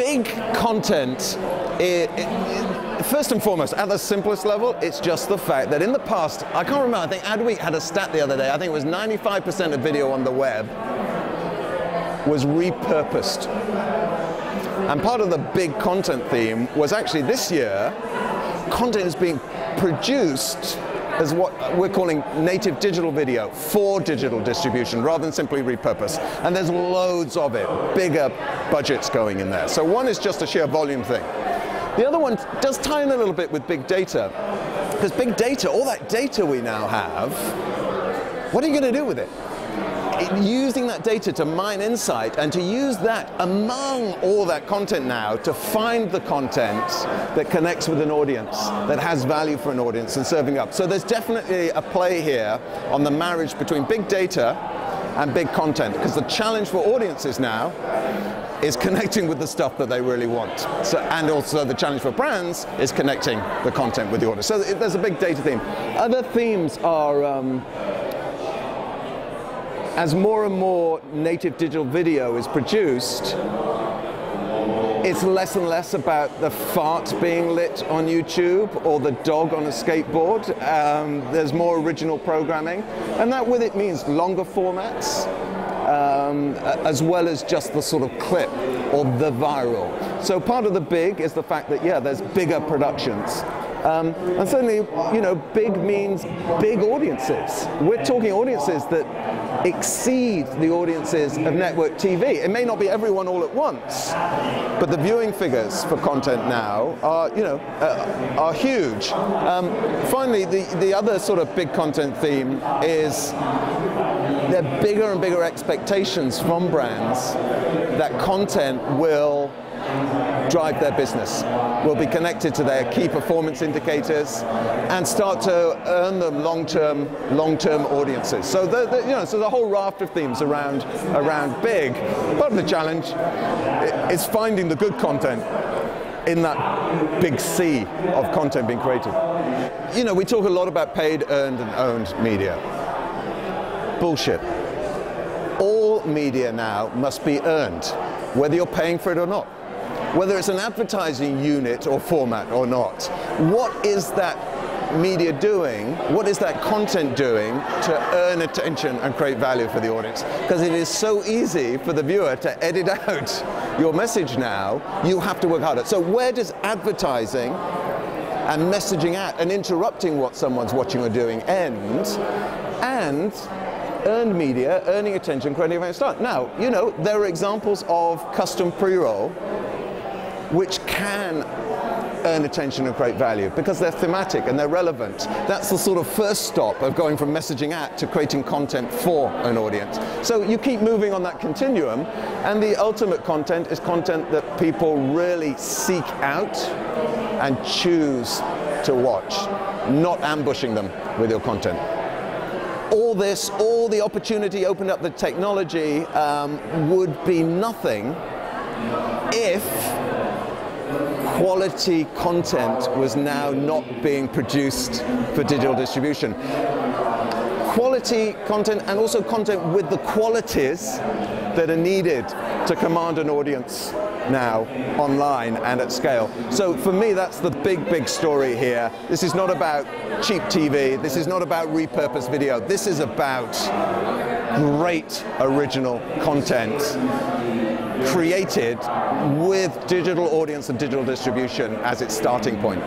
big content, first and foremost, at the simplest level, it's just the fact that in the past, I can't remember, I think Adweek had a stat the other day, I think it was 95% of video on the web was repurposed. And part of the big content theme was actually this year, content is being produced as what we're calling native digital video for digital distribution rather than simply repurpose. And there's loads of it, bigger budgets going in there. So one is just a sheer volume thing. The other one does tie in a little bit with big data, because big data, all that data we now have, what are you going to do with it? Using that data to mine insight and to use that among all that content now to find the content that connects with an audience, that has value for an audience and serving up. So there's definitely a play here on the marriage between big data and big content, because the challenge for audiences now is connecting with the stuff that they really want. So, and also the challenge for brands is connecting the content with the audience. So there's a big data theme. Other themes are, as more and more native digital video is produced, it's less and less about the fart being lit on YouTube or the dog on a skateboard. There's more original programming, and that with it means longer formats, as well as just the sort of clip or the viral. So part of the big is the fact that, yeah, there's bigger productions. And certainly, you know, big means big audiences. We're talking audiences that exceed the audiences of network TV. It may not be everyone all at once, but the viewing figures for content now are, you know, are huge. Finally, the other sort of big content theme is there are bigger and bigger expectations from brands that content will drive their business, will be connected to their key performance indicators, and start to earn them long-term audiences. So you know, so the whole raft of themes around big. Part of the challenge is finding the good content in that big sea of content being created. You know, we talk a lot about paid, earned, and owned media. Bullshit. All media now must be earned, whether you're paying for it or not. Whether it's an advertising unit or format or not. What is that media doing? What is that content doing to earn attention and create value for the audience? Because it is so easy for the viewer to edit out your message now. You have to work harder. So where does advertising and messaging out and interrupting what someone's watching or doing end? And earned media, earning attention, creating value start. Now, you know, there are examples of custom pre-roll which can earn attention and create value because they're thematic and they're relevant. That's the sort of first stop of going from messaging at to creating content for an audience. So you keep moving on that continuum, and the ultimate content is content that people really seek out and choose to watch, not ambushing them with your content. All this, all the opportunity opened up the technology would be nothing if quality content was now not being produced for digital distribution. Quality content, and also content with the qualities that are needed to command an audience now online and at scale. So for me, that's the big story here. This is not about cheap TV. This is not about repurposed video. This is about great original content created with digital audience and digital distribution as its starting point.